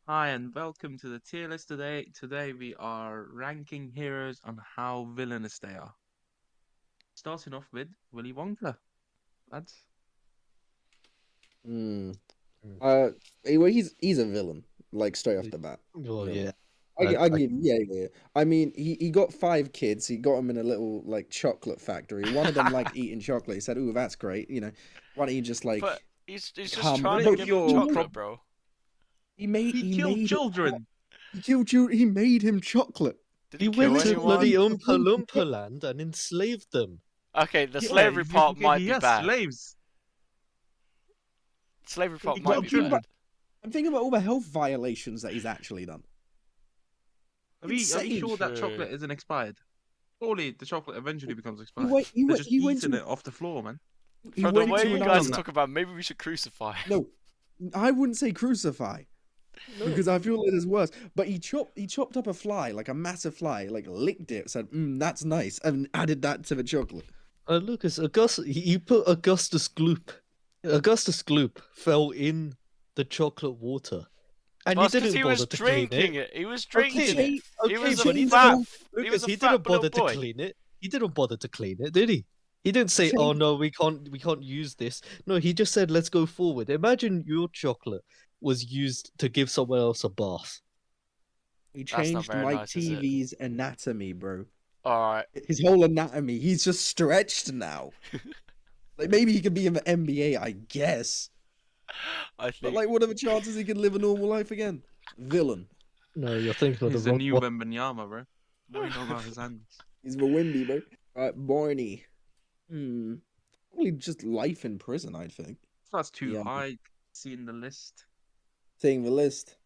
Hi and welcome to the tier list today. Today we are ranking heroes on how villainous they are. Starting off with Willy Wonka, lads. Hmm. Mm. Well, he's a villain, like straight off the bat. Well, Villain. yeah. I I give yeah. I mean, he got 5 kids. He got them in a little like chocolate factory. One of them liked eating chocolate. He said, "Ooh, that's great." Why don't you just But like he's just come? trying to No, give him chocolate, bro. He he killed made it. children. He killed you. He made him chocolate. Did he he kill went to bloody anyone? Oompa Loompa land and enslaved them. Okay, the Yeah, slavery part might be yes, bad. slaves. Slavery part He might killed be children. bad. I'm thinking about all the health violations that he's actually done. Are you Insane. sure that True. chocolate isn't expired? Surely the chocolate eventually becomes He expired. went. He They're went. just He went eating to. it off the floor, man. He From the went way to you an guys island. talk about, maybe we should crucify. No, I wouldn't say crucify. Because I feel it is worse. But he chopped up a fly, like a massive fly, like licked it, said, that's nice, and added that to the chocolate. Lucas, he put Augustus Gloop. Augustus Gloop fell in the chocolate water. And Well, he because didn't he was bother to clean drinking it. it. He was drinking it. He Okay, was but a he fat. didn't, He was Lucas, a he fat didn't bother little to boy. clean it. He didn't bother to clean it, did he? He didn't say, "Oh Change- no, we can't use this." No, he just said, "Let's go forward." Imagine your chocolate was used to give someone else a bath. He That's not changed very Mike nice, is it? TV's anatomy, bro. Alright. His whole anatomy. He's just stretched now. Like maybe he could be in the NBA, I guess. I But think. like, what are the chances he can live a normal life again? Villain. No, you're thinking of He's the a wrong new one. Wembanyama, bro. What do you know about his hands? He's the Wimby, bro. Right, Barney. Probably just life in prison, I think. That's too Yeah. high. Seeing the list. Seeing the list.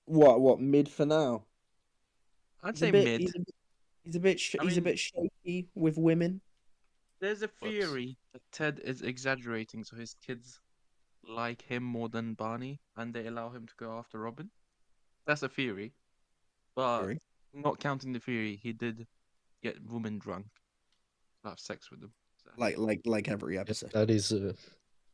What mid for now? I'd He's say a bit, mid. he's a bit, I he's a mean- bit shaky with women. There's a theory that Ted is exaggerating so his kids like him more than Barney and they allow him to go after Robin. That's a theory. But Theory. not counting the theory, he did get women drunk. Have sex with them. So Like every episode.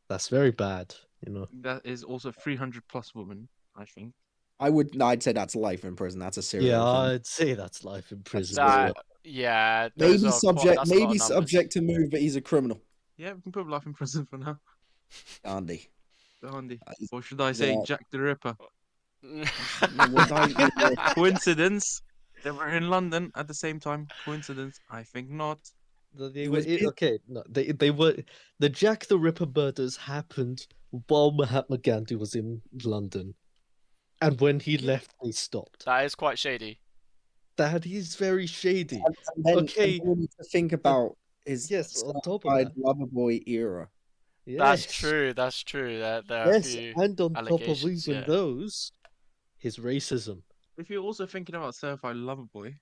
That's very bad, you know. that is also 300 plus women, I think. I'd say that's life in prison. That's a serial Yeah, offender. I'd say that's life in prison. That's as That, well. yeah. Those Maybe are subject, that's a lot maybe of numbers. subject to move, but he's a criminal. Yeah, we can put life in prison for now. Gandhi. Gandhi. He's- Or should I say yeah. Jack the Ripper? Was I- Coincidence? They were in London at the same time. Coincidence? I think not. They He were was busy. okay. No, they were the Jack the Ripper murders happened while Mahatma Gandhi was in London, and when he left, they stopped. That is quite shady. That is very shady. And then, Okay. and then we need to think about his Yes, on top of certified that. lover boy era. That's Yes. true. That's true. There are a Yes, few. and on top of allegations, even yeah. those, his racism. If you're also thinking about Certified Lover Boy,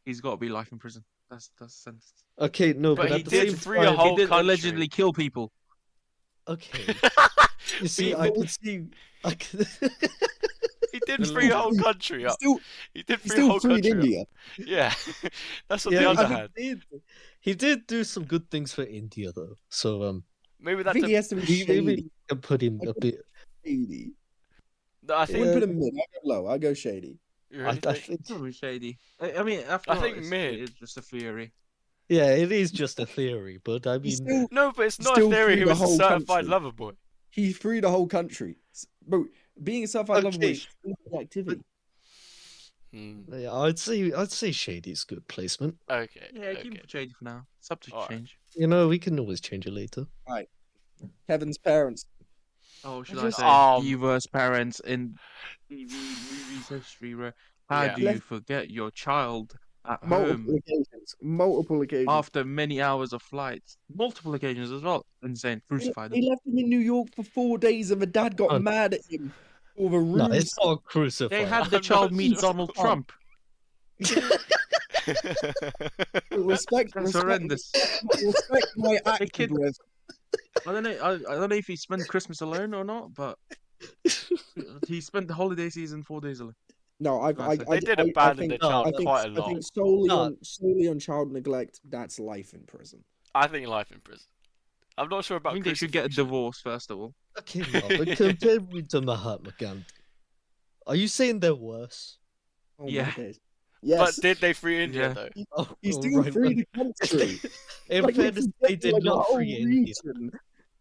he's got to be life in prison. That's the sentence. Okay, no, But but, he at the did same free a time, whole He did country. allegedly kill people. okay. You see, I can see. I can... He did free a whole country up. Still, He did he free a still whole freed country up. India. Yeah. That's on the yeah, other hand. he did do some good things for India though. So Maybe I that's think he a, has to be maybe we shady. can put him a bit. Shady. I I think. wouldn't put him mid. I go low. I go shady. You I, really I think- think, It's probably shady. I mean, after I all, think it's, mid. it is just a theory. yeah, it is just a theory, but I He mean, still, No, but it's not Still a theory. free He the was a whole certified country. lover boy. he freed a whole country. Bro, being a certified lover boy Okay. is still an activity. Hmm. yeah, I'd say Shady's good placement. Okay. Yeah, keep okay. it shady for now. Subject to Alright. change. You know, we can always change it later. Kevin's parents. Oh, should just- I say the worst parents in TV movies history? Where how Yeah. do you Left- forget your child at Multiple home occasions. Multiple occasions. after many hours of flights? Multiple occasions as well. Insane. Crucify them. He left him in New York for 4 days and the dad got Oh. mad at him for the No, room. it's not crucified. They had the I'm child not meet sure. Donald Trump. Respect, That's respect, horrendous. respect my The kid- acting with. I don't know. I don't know if he spent Christmas alone or not, but he spent the holiday season 4 days alone. No, I They did abandon the think, child I think, quite a I lot. think solely No. on child neglect, that's life in prison. I think life in prison. I'm not sure I about think they should get a crucifixion. divorce first of all. Okay, no, but compare me to Mahatma Gandhi. Are you saying they're worse? Oh my Yeah. days. But Yes. did they free India Yeah. though? Oh, He's oh, still right, free well, the country. in Like, we're fairness, they forgetting, did like, a not whole free India. region.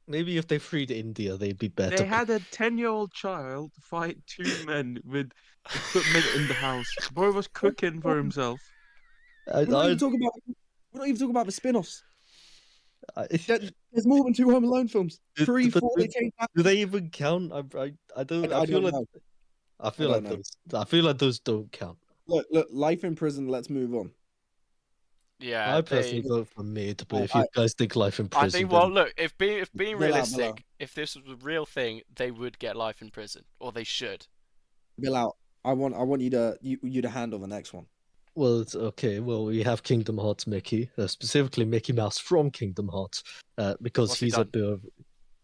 Maybe if they freed India, they'd be better. They had a 10-year-old child fight 2 men with equipment in the house. Boy was cooking for himself. I, We're not I, even talking about. We're not even talking about the spin-offs. I, There's more than 2 Home Alone films. But- 3, but 4. They came back. do they even count? I don't. I feel don't like know. I feel like don't know. those. I feel like those don't count. Look. Life in Prison. Let's move on. Yeah, I personally they. vote for mid, but I- if you guys think Life in Prison, I think. Well, then look, if being Bilal, realistic, Bilal. if this was a real thing, they would get life in prison, or they should. Bilal, I want you to handle the next one. well, it's okay. Well, we have Kingdom Hearts Mickey, specifically Mickey Mouse from Kingdom Hearts, because What's he he's a done? bit of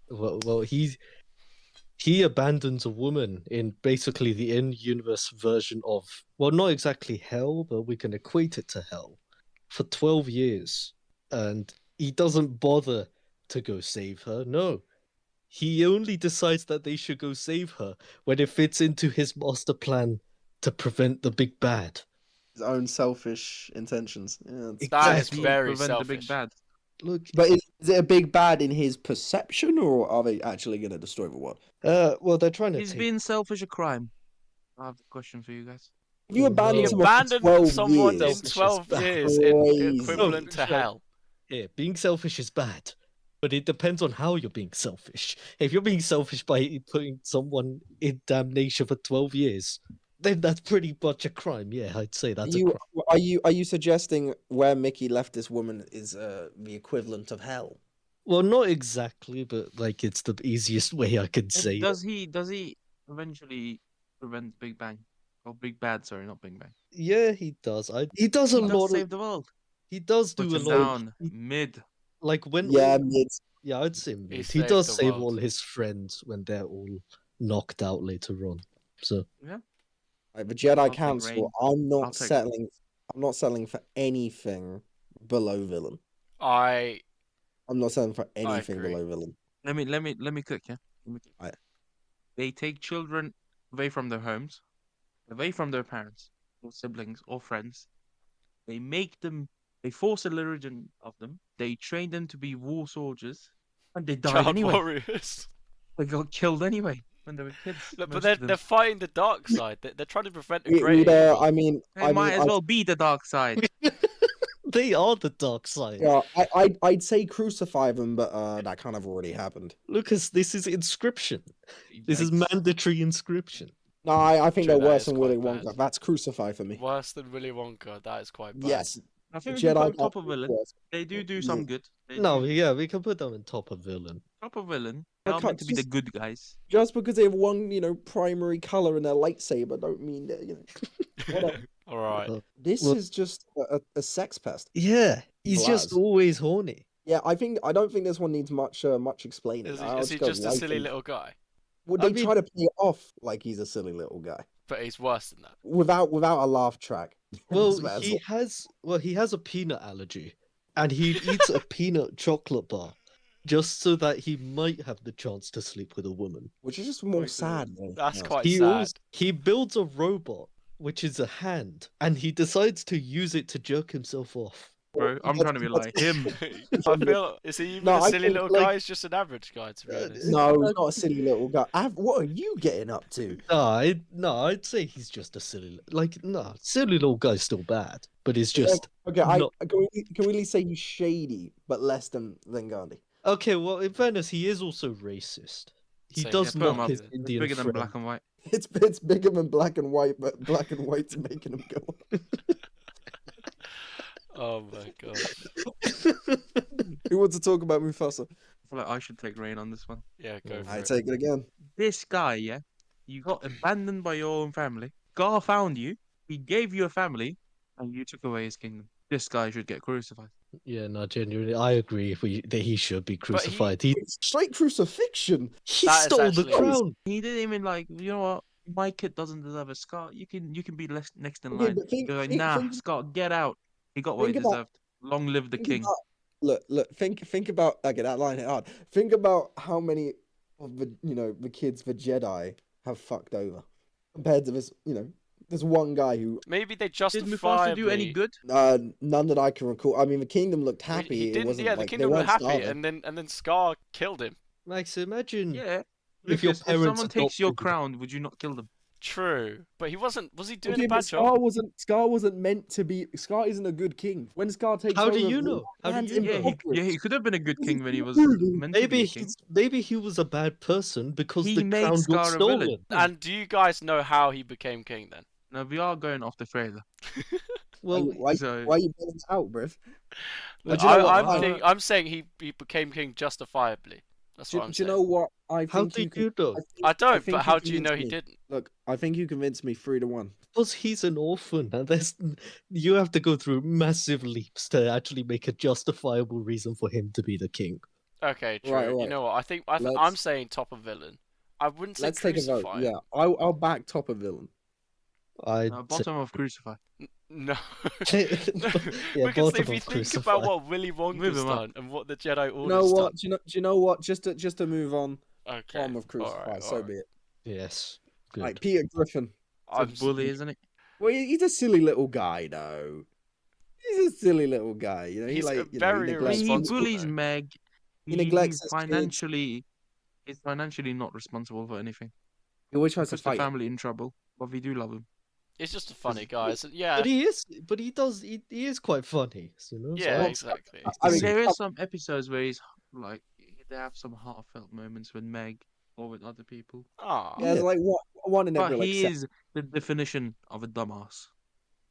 well, he abandons a woman in basically the in-universe version of, well, not exactly hell, but we can equate it to hell, for 12 years. And he doesn't bother to go save her. No. He only decides that they should go save her when it fits into his master plan to prevent the big bad. His own selfish intentions. Yeah, That is Exactly. very Prevent the selfish. big bad. Look, but is it a big bad in his perception, or are they actually going to destroy the world? well, they're trying to Is take... being selfish a crime? I have a question for you guys. You abandoned He No. someone for abandoned 12 someone years. in Selfish is 12 bad. years, Crazy. equivalent to No, hell. Yeah, being selfish is bad, but it depends on how you're being selfish. If you're being selfish by putting someone in damnation for 12 years, then that's pretty much a crime. Yeah, I'd say that's a crime. Are you suggesting where Mickey left this woman is the equivalent of hell? Well, not exactly, but like it's the easiest way I could say it. Does he eventually prevent Big Bang? Or Big Bad, sorry, not Big Bang. Yeah, he does. He does a He does lot save of. the world. He does do Puts a him lot. down He- mid. like when. Yeah, Yeah, I'd say mid. He saved does the save world. all his friends when they're all knocked out later on. So like, the Jedi I'll take Council. Rain. I'm I'll not take- settling. I'm not settling for anything below villain. I I'm not settling for anything agree. below villain. Let me cook, yeah? Let me cook. Right. They take children away from their homes, away from their parents, or siblings, or friends. They force a religion of them. They train them to be war soldiers, and they died child anyway. warriors. They got killed anyway when they were kids. Look, most but of them. they're fighting the dark side. They're trying to prevent a We- great we'd, evil. I mean, They might as well be the dark side. they are the dark side. Yeah, I'd say crucify them, but that kind of already happened. Lucas, this is inscription. This is Yikes. mandatory inscription. No, I think they're Jedi worse is than Willy quite Wonka. bad. That's crucify for me. Worse than Willy Wonka. That is quite bad. Yes, I think we can put Jedi them top of Council villain. worse. They do some good. They No, do yeah, we can put them in top of villain. top of villain. I They are can't meant to be the just- good guys. Just because they have one, primary color in their lightsaber, don't mean that. Whatever. All right. This Well- is just a sex pest. Yeah, he's just Blaz. always horny. Yeah, I don't think this one needs much explaining. Is I'll he go just a right silly in. little guy? Would I they mean- try to play it off like he's a silly little guy But he's worse than that. without a laugh track? Well, That's he has a peanut allergy, and he eats a peanut chocolate bar just so that he might have the chance to sleep with a woman. which is just more Wait, sad. than That's anything else. quite He sad. also, he builds a robot which is a hand, and he decides to use it to jerk himself off. Bro, I'm trying to be like him. I feel is he even No, a I silly think, little like- guy? He's just an average guy, to be honest. No, he's not a silly little guy. What are you getting up to? I'd say he's just a silly, silly little guy's still bad, but it's just Okay, No. can we at least say he's shady, but less than Gandhi? okay. Well, in fairness, he is also racist. He Same, does Yeah, put 'em knock up his there. It's Indian bigger than friend. black and white. It's bigger than black and white, but black and white's making him go. Oh my god. Who wants to talk about Mufasa? I feel like I should take reign on this one. Yeah, go for I it. take it again. This guy, yeah, you got abandoned by your own family. Gar found you. He gave you a family, and you took away his kingdom. This guy should get crucified. Yeah, no, genuinely, I agree. That he should be he- crucified. He Straight crucifixion. he That is stole the actually- crown. He didn't even like. You know what? My kid doesn't deserve a Scar. You can be next in Okay, line. but You're like, nah, Scar, get out. He got what he think about- deserved. Long live the Think king. about- look. Think about. Okay, that line hit hard. Think about how many of the kids the Jedi have fucked over. compared to this, this one guy who Maybe they Did justifiably. Mufasa do any good? none that I can recall. I mean, the kingdom looked I mean, happy. he It didn't. wasn't Yeah, the like they kingdom were weren't happy, starving. and then Scar killed him. Max, imagine Yeah. if your Lucas, if parents someone takes your adopted you. crown, would you not kill them? True, but he wasn't. Was he doing Okay, a but bad job? Scar wasn't meant to be. Scar isn't a good king. When Scar takes How over, do you know? How do man's you know? Yeah, he impoverished. could have been a good This king is when he was true. meant to be Maybe a king. maybe he was a bad person because He the made crown got Scar a villain. stolen. And do you guys know how he became king then? No, we are going off the trailer. Well, why so- are you pulling this out, bruv? Look, do you know what? I'm saying he became king justifiably. That's Do what I'm you saying. know what? I how think did you know? I don't, think but how do you know he convinced me. didn't? Look, I think you convinced me 3-1. Because he's an orphan, and you have to go through massive leaps to actually make a justifiable reason for him to be the king. Okay, true. Right, You right. know what? I think I'm Let's- saying top of villain. I wouldn't say Let's take a vote. crucify. Yeah, I'll back top of villain. Bottom of Crucify. No. yeah, Because bottom if you of think Crucify. about what Willy Move Wonka's him up. done and what the Jedi You Order's know what? done. Do you know what? Just to move on. Okay. Bottom of Crucify. alright, So alright. be it. Yes, good. Like Peter Griffin. It's a bully, isn't it? Well, he's a silly little guy, though. He's a silly little guy. He's a he very I neglects mean, he irresponsible, bullies though. Meg. He neglects his He's financially not responsible for anything. He always tries to Puts the fight. family in trouble, but we do love him. He's just a funny guy. So, yeah. But he is quite funny, you know. so Yeah, I'll- exactly. I mean, There is some episodes where he's like, they have some heartfelt moments with Meg or with other people. Ah. Yeah, there's like one in But every like he seven. is the definition of a dumbass,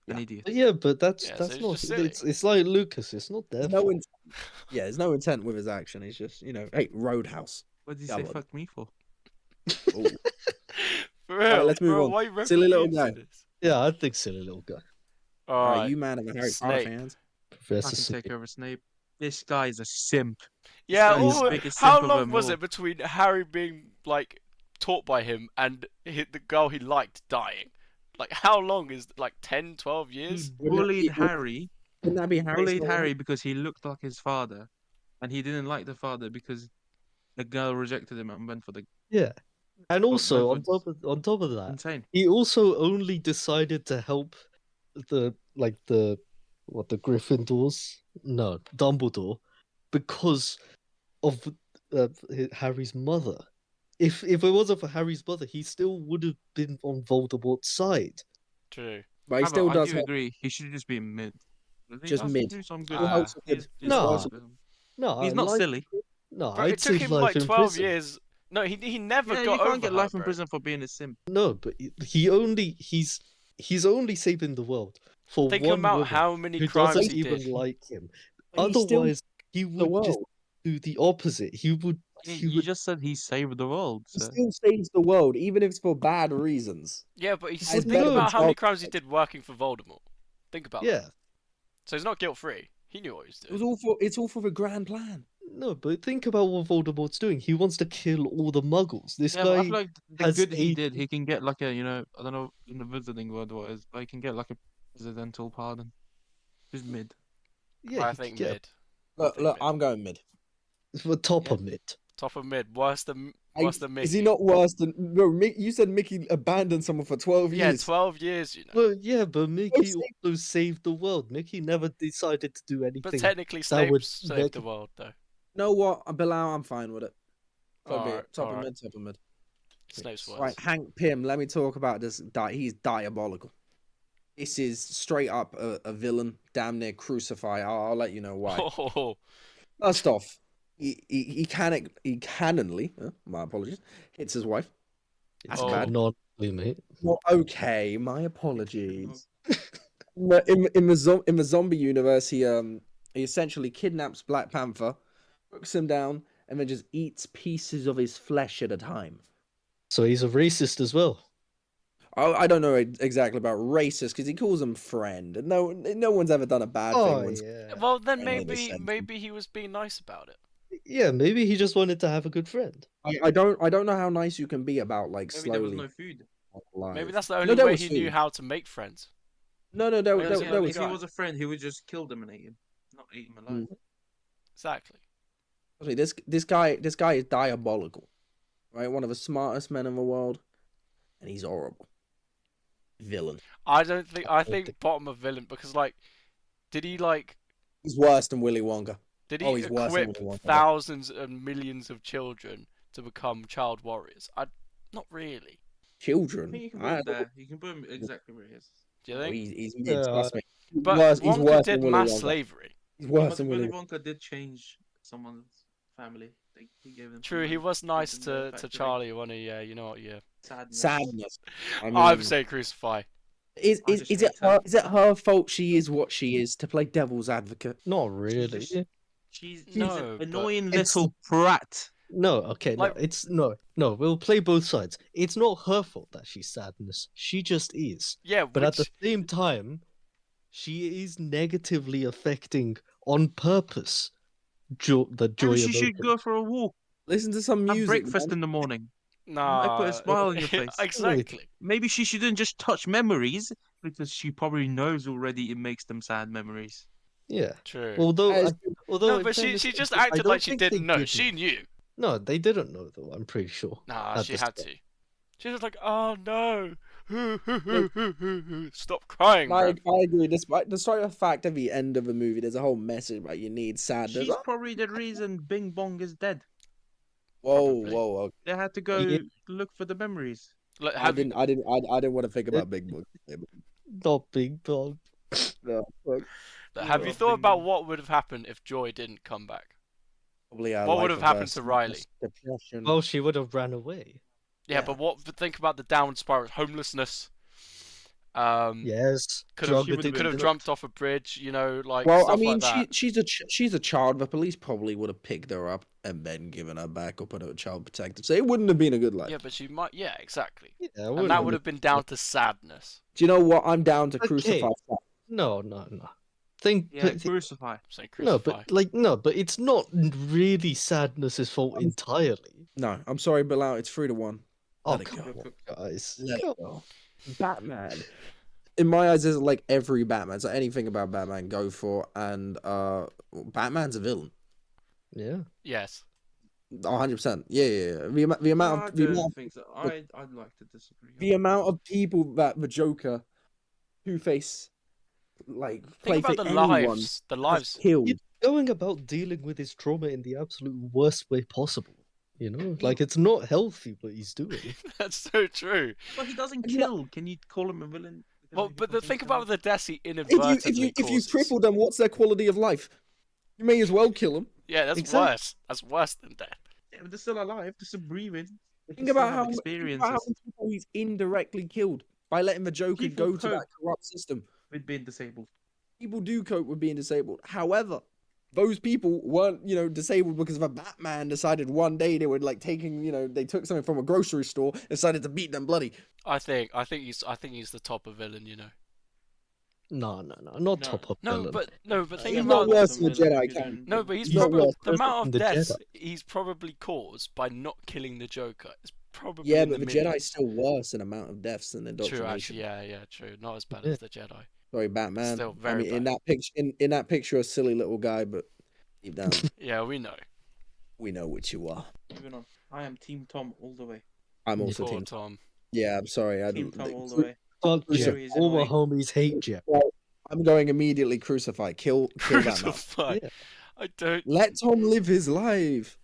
an Yeah. idiot. Yeah, but that's Yeah, so that's he's not. just silly. It's like Lucas. It's not their There's no fault. intent. Yeah, there's no intent with his action. He's just, hey, Roadhouse. What did he Yeah, say? but- Fuck me for? Ooh. For real. let's move bro, on. Why you Silly little referencing guy. this? Yeah, I think silly little guy. All right, Alright. you man of the Harry Potter Snape. fans. I Professor can Snape. take over Snape. This guy is a simp. Yeah, guy is oh, the biggest how simp of long them was all. it between Harry being like taught by him and the girl he liked dying? Like how long is 10, 12 He years? bullied Harry. Wouldn't that be Harry's Bullied story? Harry because he looked like his father, and he didn't like the father because the girl rejected him and went for the Yeah, and also on Wolowitz. top of that, insane. he also only decided to help the Gryffindors, no, Dumbledore, because of Harry's mother. If it wasn't for Harry's mother, he still would have been on Voldemort's side. True. But he However, still I does do have agree. He should just be mid. He Just does mid. do some good Still helps stuff. with He's- the- he's No. awesome. No, He's not silly. No, Bro, I'd it took say him life like in 12 prison. years. No, he never Yeah, got you can't over get her, life in bro. prison for being a simp. No, but he's only saving the world for Think one about woman how many who crimes doesn't he even did. like him. But he still Otherwise, he the would just world. do the opposite. He would. You just said he saved the world. He So. still saves the world, even if it's for bad reasons. Yeah, but It's think better than about how many 12 crimes he did working for Voldemort. Think about Yeah. that. So he's not guilt free. He knew what he was It was doing. all for it's all for the grand plan. No, but think about what Voldemort's doing. He wants to kill all the Muggles. This Yeah, but I guy feel like the has good he a- did, he can get like a, I don't know in the Wizarding world what it is, but he can get like a presidential pardon. Just mid. yeah, I he think could get mid. Look, think look, mid. I'm going mid. for top Yeah. of mid. Top of mid. Worse than Mickey. Is he not worse than? No, you said Mickey abandoned someone for 12 Yeah, years. 12 years, you know. Well, yeah, but Mickey saved- also saved the world. Mickey never decided to do But anything. technically, that would Snape saved the make- world, though. You know what, Bilal, I'm fine with it. So be Alright, it. Top of alright. mid, top of mid. Snape's worse. Right, Hank Pym. Let me talk about this. He's diabolical. This is straight up a villain. Damn near crucify. I'll let you know why. Oh, First off, he cannonly, my apologies, hits his wife. That's Oh. bad. Not mate. Well, okay, my apologies. in the zombie universe, he essentially kidnaps Black Panther, hooks him down, and then just eats pieces of his flesh at a time. So he's a racist as well. I don't know exactly about racist because he calls him friend. No one's ever done a bad thing. When yeah. well, then Any of the maybe he was being nice about it. Yeah, maybe he just wanted to have a good friend. I don't know how nice you can be about like Maybe there was slowly. no food. Maybe that's the No, only there way was he knew food. how to make friends. No, there Because, was if he was a friend, he would just kill them and eat him, not eat him alive. Exactly. this guy is diabolical, right? One of the smartest men in the world, and he's horrible. Villain. I don't think. I think bottom of villain because like, did he like? He's worse than Willy Wonka. Did he He's worse than equip Willy Wonka. thousands and millions of children to become child warriors? Not really. I Children. think you can put him there. You can put him exactly where he is. Do you Oh, think? he's mid, Yeah, trust me. But He's Wonka worse did than Willy mass Wonka. slavery. He's worse But than Willy Willy Wonka. Wonka did change someone's family. He gave them True, he food, was nice put them in the to factory. Charlie, wasn't he? Yeah, you know what? Yeah. Sadness. I mean, I'm saying crucify. is I is, just is it hate her. is it her fault she is what she is to play devil's advocate? Not really. just- She's No, an but annoying it's- little brat. No, okay, Like- no, it's no. We'll play both sides. It's not her fault that she's Sadness. She just is. Yeah, But at the which same time, she is negatively affecting on purpose the joy Maybe she emotion. should go for a walk. Listen to some Have music. breakfast man. in the morning. nah. put a smile on your face. Exactly. Maybe she shouldn't just touch memories because she probably knows already it makes them sad memories. Yeah. True. Although, That is- although no, in but she fairness, just I acted don't like she think didn't they know. did She know. knew. No, they didn't know though. I'm pretty sure. Nah, at she the had start. to. She was like, "Oh no, stop crying, I bruv." agree. Despite the fact at the end of the movie, there's a whole message about you need sadness. She's probably the reason Bing Bong is dead. Whoa, probably. whoa! They had to go Yeah. look for the memories. Like, I didn't want to think about Big Book. Not Big Dog. No, fuck. have you Oh, thought Bing about Bong. what would have happened if Joy didn't come back? Probably What would have happened to Riley? Depression. Well, she would have ran away. Yeah, Yeah. but think about the downward spiral, homelessness. Yes. Could drug have addiction. jumped off a bridge, you know, like Well, I stuff mean, like that. she's a child. The police probably would have picked her up and then given her back or put her in child protective. So it wouldn't have been a good life. Yeah, but she might. Yeah, exactly. Yeah, And that would have been down to sadness. Do you know what? I'm down to Okay. crucify. No. Think. Yeah, but- crucify. I'm saying no, crucify. but it's not really Sadness's fault entirely. No, I'm sorry, Bilal. It's 3-1. Oh, Let it come go. on, guys. Let it Come go. on. Batman. In my eyes, there's like every Batman. So anything about Batman, go for. And Batman's a villain. Yeah. Yes. 100%. Yeah. The amount I of the don't amount, think so. I'd like to disagree. the amount of people that the Joker, Two-Face, like play Think about for the anyone lives. The has lives. killed. He's going about dealing with his trauma in the absolute worst way possible. You know, like it's not healthy what he's doing. That's so true. But he doesn't Yeah. kill. Can you call him a villain? Because Well, he but fucking think about kills? the deaths he If inadvertently you causes. cripple them, what's their quality of life? You may as well kill them. Yeah, that's Exactly. worse. That's worse than death. Yeah, but they're still alive. They're still breathing. They can Think about still how have think experiences about how many people he's indirectly killed by letting the Joker People go to that cope. corrupt system. with being disabled. People do cope with being disabled. However, those people weren't, disabled because of a Batman decided one day they were like taking, they took something from a grocery store and decided to beat them bloody. I think he's the top of villain. You know. No, not No. top of No, villain. but think He's about not worse than the Jedi, Cam. no, but he's He's probably not the amount of than the deaths Jedi. he's probably caused by not killing the Joker is probably Yeah, in but the millions. Jedi's still worse in amount of deaths than True, indoctrination. actually, yeah, true. Not as bad Yeah. as the Jedi. Sorry, Batman. Still I very mean, in bad. that picture, in that picture, a silly little guy, but deep down, Yeah, we know. we know what you are. Moving on. I am Team Tom all the way. I'm also Poor team. Tom. Yeah, I'm sorry. I Team didn't. Tom all the way. Fuck Crucify. Jeff. Jerry is All my annoying. homies hate Jeff. I'm going immediately crucify. Kill that man. Crucify. Yeah. I don't Let Tom live his life.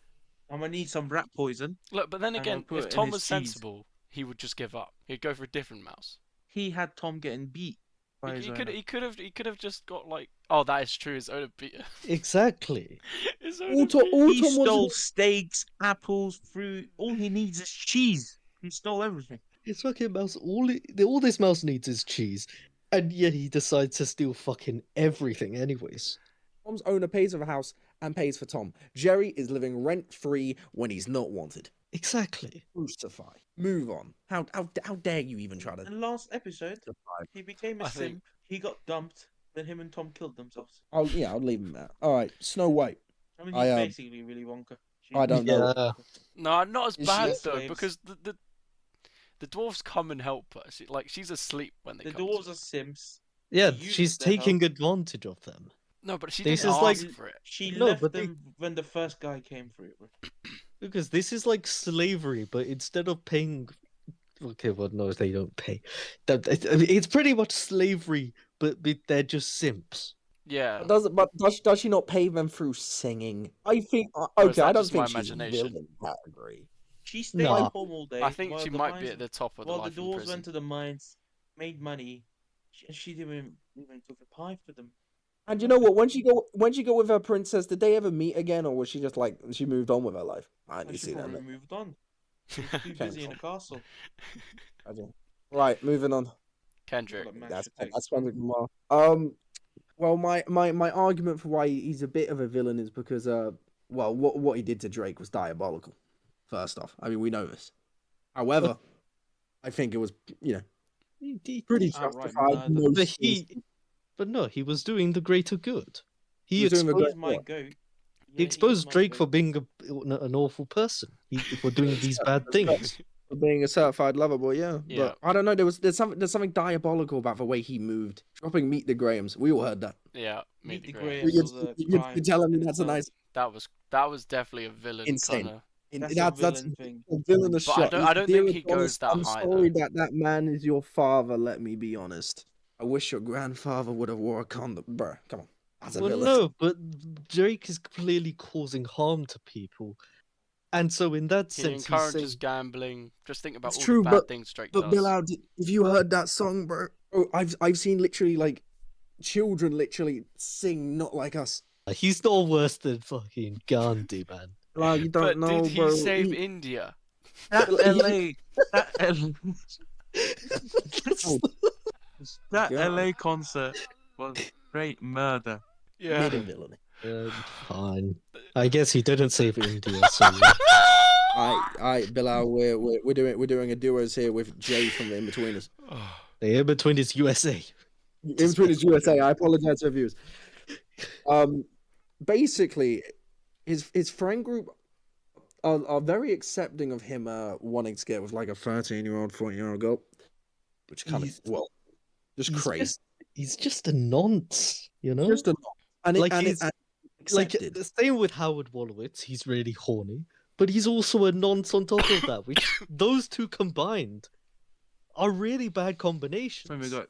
I'm gonna need some rat poison. look, but then And again, I'll put if it in Tom his was cheese. sensible, he would just give up. He'd go for a different mouse. He had Tom getting beat by his He owner. could have just got like. Oh, that is true. His owner beat. Exactly. His All owner Tom, beat. all He Tom stole wants steaks, apples, fruit. All he needs is cheese. He stole everything. His fucking mouse. All this mouse needs is cheese, and yet he decides to steal fucking everything, anyways. Tom's owner pays for the house and pays for Tom. Jerry is living rent free when he's not wanted. Exactly. Crucify. Move on. How dare you even try to? And last episode, Crucify. he became a I think- simp. He got dumped. Then him and Tom killed themselves. I'll leave him out. All right, Snow White. I mean, I, he's um, basically Willy Wonka. I don't know. Yeah. No, not as Is bad she- though, Slaves. because the dwarves come and help her. She's asleep when they The come. dwarves to are simps. Yeah, She she's used their taking advantage of them. No, but she This didn't is like- ask for it. She No, left but they- them when the first guy came through. Because this is like slavery, but instead of paying Okay, well, no, they don't pay. I mean, it's pretty much slavery, but they're just simps. Yeah. Does she not pay them through singing? I think Or is okay. I that don't just my think she's a imagination? villain category. She stayed No. at home all day. I think while she the might be mines- at the top of the While the life in doors prison. went to the mines, made money. She didn't even cook a pie for them. And you know what? When she go with her princess, did they ever meet again, or was she just like she moved on with her life? I And didn't she see that. probably moved on. She was too busy in a castle. Right, moving on. Kendrick. Got a mashed That's potato. Kendrick Lamar. Well, my argument for why he's a bit of a villain is because well, what he did to Drake was diabolical. First off, I mean we know this. However, I think it was pretty Outright justified. murder. But no, he was doing the greater good. He was doing the exposed, He's my goat. he exposed Drake for being an awful person. For doing these bad things. For being a certified lover boy, yeah. Yeah. But I don't know. There's something diabolical about the way he moved, dropping Meet the Grahams. We all heard that. Yeah, Meet the Graham. Grahams was a crime. You're telling me in that's a itself. nice That was definitely a villain Insane. kind of. That's a that's villain thing. a villainous But I shot. don't Dear think he goes Adonis, that I'm high, sorry though. that man is your father. Let me be honest. I wish your grandfather would have wore a condom, bruh. Come on, that's a Well, villain. no, but Drake is clearly causing harm to people. And so in that He sense, he's encourages saying, gambling. Just think about It's all true, the bad things Drake But does. Bilal, if you heard that song, bro, I've seen literally like children literally sing "Not Like Us." he's no worse than fucking Gandhi, man. Like you don't But know, did he bro. save India? That LA, that God. LA concert was straight murder. Yeah. Hidden villainy. Fine. I guess he didn't save India, so yeah. Alright, Bilal, we're doing a duos here with Jay from the Inbetweeners. The in-between is USA. Inbetweeners USA. I apologize to viewers. Basically, his friend group are very accepting of him wanting to get with like a 13-year-old, 14-year-old girl, which kind of just He's crazy. He's just a nonce, you know? Just a and Like, it's Like, accepted. the same with Howard Wolowitz, he's really horny, but he's also a nonce on top of that, which those two combined are really bad combinations. When we got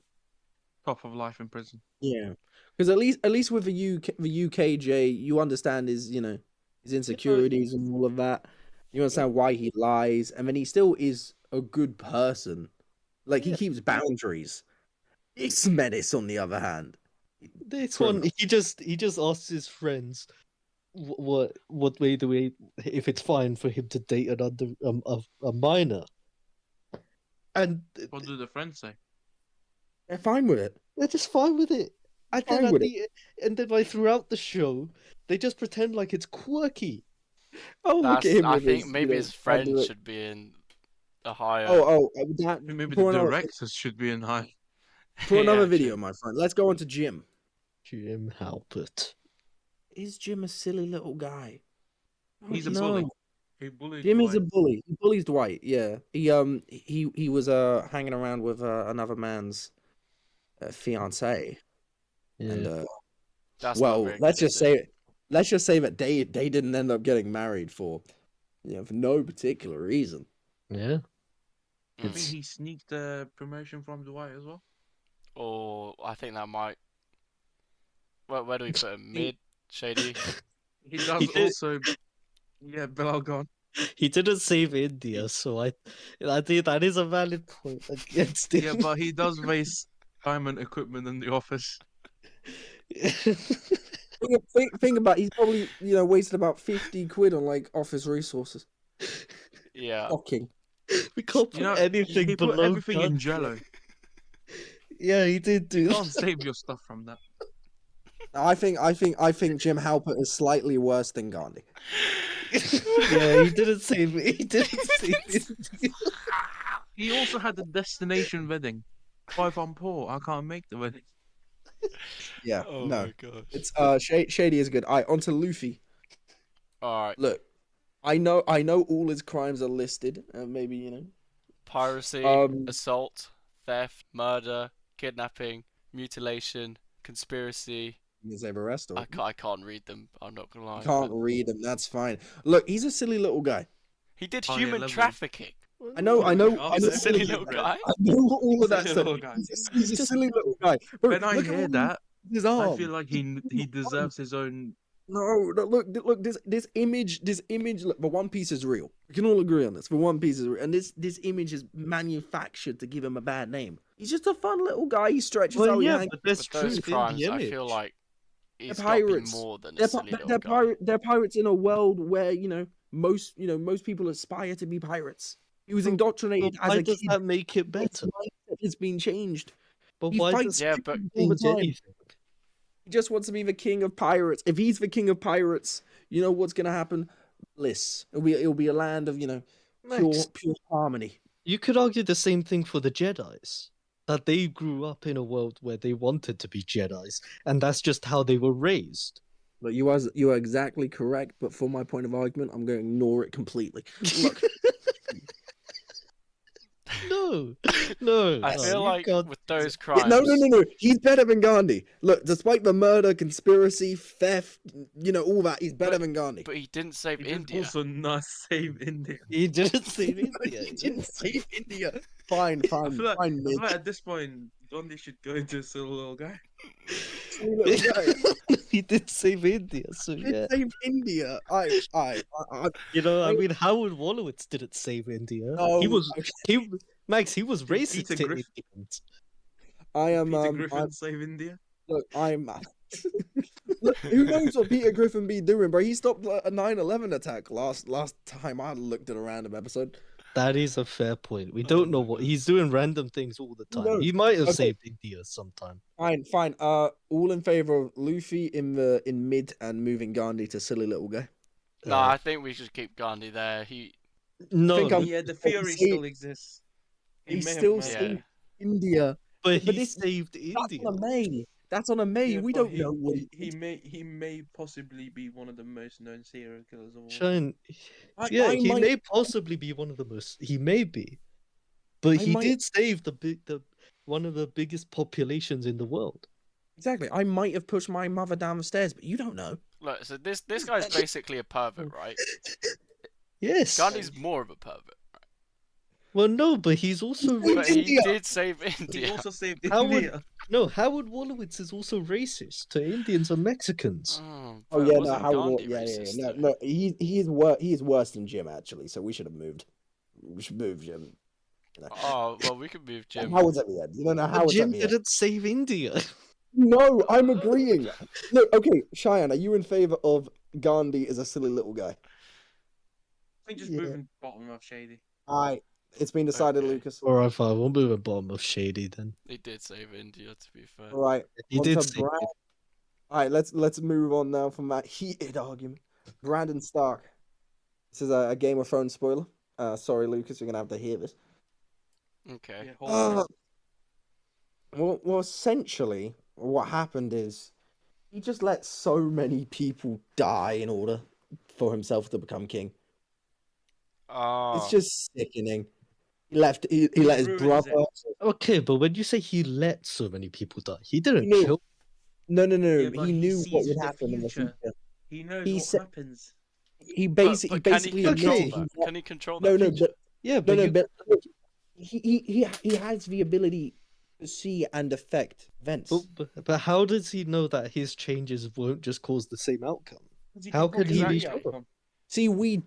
top of life in prison. Yeah, because at least with the UKJ, you understand his his insecurities and all of that. You understand why he lies, and then he still is a good person. Like he keeps boundaries. It's Menace, on the other hand. This one, he just asks his friends, what way do we, if it's fine for him to date a minor, and What do the friends say? They're fine with it. they're just fine with it. And then Fine with and then like throughout the show, they just pretend like it's quirky. Oh, look at him! I with think his, maybe his friend under it. should be in a higher. That, Maybe for the another, directors should be in high. for another Yeah, video, true. my friend. Let's go on to Jim. Jim Halpert. Is Jim a silly little guy? He's a No. bully. He bullied Jim is a Dwight. bully. He bullies Dwight. Yeah. He was hanging around with another man's fiance, Yeah. and That's well, not very let's good, just is it? say that they didn't end up getting married for for no particular reason. Yeah. I think It's- he sneaked the promotion from Dwight as well. Or I think that might. Where do we put him? Mid, shady. He does did- also. Yeah, Bilal gone. He didn't save India, so I think that is a valid point against him. Yeah, but he does waste time and equipment in the office. Think about it, he's probably wasted about 50 quid on like office resources. Yeah. Shocking. We can't put You know, anything he put below everything in Gandhi. Jello. Yeah, he did do You that. can't save your stuff from that. I think Jim Halpert is slightly worse than Gandhi. Yeah, he didn't save it. He didn't save it. He also had the destination wedding. If I'm poor, I can't make the wedding. Yeah, Oh no. my gosh. It's Shady is good. Alright, on to Luffy. Alright. Look, I know all his crimes are listed. Maybe Piracy, Um, assault, theft, murder, kidnapping, mutilation, conspiracy. Is there the rest? Or I can't read them. I'm not gonna lie. you can't but read them. That's fine. Look, he's a silly little guy. He did Oh, yeah, human lovely. trafficking. I know, He's a silly silly little bro. guy. I know what all of that Silly said. little guy. He's a silly little guy. Bro, When I look at hear how that, his I arm. feel like he deserves his own. No, look. This image. Look, the One Piece is real. We can all agree on this. The One Piece is real, and this image is manufactured to give him a bad name. He's just a fun little guy. He stretches Well, out. yeah, He but there's With those truth in crimes, the I image. feel like he's They're got to be pirates. more than a They're, silly pi- little guy. they're pirates in a world where most people aspire to be pirates. He was indoctrinated But as why a does kid. that make it His better? mindset has been changed. But He why fights does Yeah, it but all the change time. anything? He just wants to be the king of pirates. If he's the king of pirates, you know what's gonna happen? Bliss. It'll be a land of pure Max, pure harmony. you could argue the same thing for the Jedis. That they grew up in a world where they wanted to be Jedis, and that's just how they were raised. But you are exactly correct. But for my point of argument, I'm going to ignore it completely. Look, No. I no, feel you like can't- with those yeah, crimes, no. He's better than Gandhi. Look, despite the murder, conspiracy, theft, all that, he's better than Gandhi. but he didn't save He did India. also not save India. He didn't save India. He didn't save India. Fine, I fine, feel like, fine, I feel like Mitch. at this point, Gandhi should go into a silly little guy. He did save India, so He yeah. saved India. I, I mean, Howard Wolowitz didn't save India. No, he was okay. Max. He was Did racist Peter to Griffin- Indians. I am. Peter Griffin save India. Look, I'm. Look, who knows what Peter Griffin be doing, bro? He stopped a 9/11 attack last time I looked at a random episode. That is a fair point. We don't know what he's doing. Random things all the time. No. He might have Okay. saved India sometime. Fine. All in favor of Luffy in mid and moving Gandhi to silly little guy. No, I think we should keep Gandhi there. No, think I'm- Yeah, the theory see, still exists. he may have still murdered saved him. India. but but he this- saved That's India. on a May. That's on a May. Yeah, We but don't know what he may possibly be one of the most known serial killers of all. Shayan, I- yeah, I he might- may possibly be one of the most. He may be, but I he might- did save the one of the biggest populations in the world. Exactly. I might have pushed my mother down the stairs, but you don't know. Look, so this guy's basically a pervert, right? Yes. Gandhi's more of a pervert, Well, no, but he's also He but saved racist. he India. did save He India. also saved Howard- India. No, Howard Wolowitz is also racist to Indians and Mexicans. Oh but yeah, no, wasn't how Gandhi yeah. racist, No, though? no, he is worse than Jim actually. So we should have moved. We should move Jim. Oh well, we could move Jim. Howard's at the end. You don't know But Howard's Jim at the end. didn't save India. No, I'm agreeing. Look, okay, Shayan, are you in favor of Gandhi as a silly little guy? I think just Yeah. moving bottom of Shady. It's been decided, Okay. Lucas. All right, fine. We'll move at bottom of Shady then. He did save India, to be fair. All right, He on did to save Bran. All right, let's move on now from that heated argument. Brandon Stark. This is a Game of Thrones spoiler. Sorry, Lucas, you're gonna have to hear this. Okay. Yeah, hold Uh, on. well, essentially, what happened is he just let so many people die in order for himself to become king. Oh, It's just sickening. He let his ruins brother. Okay, but when you say he let so many people die, he didn't He knew- kill. No. Yeah, but he he knew what sees would the happen in the future. future. He knows he what said- happens. He but basically can he control admitted okay. that? Can he control no, that? no, future? but Yeah, no, but no, you, but look, he has the ability to see and affect events. but how does he know that his changes won't just cause the same outcome? How could probably he know be the sure? outcome. See, we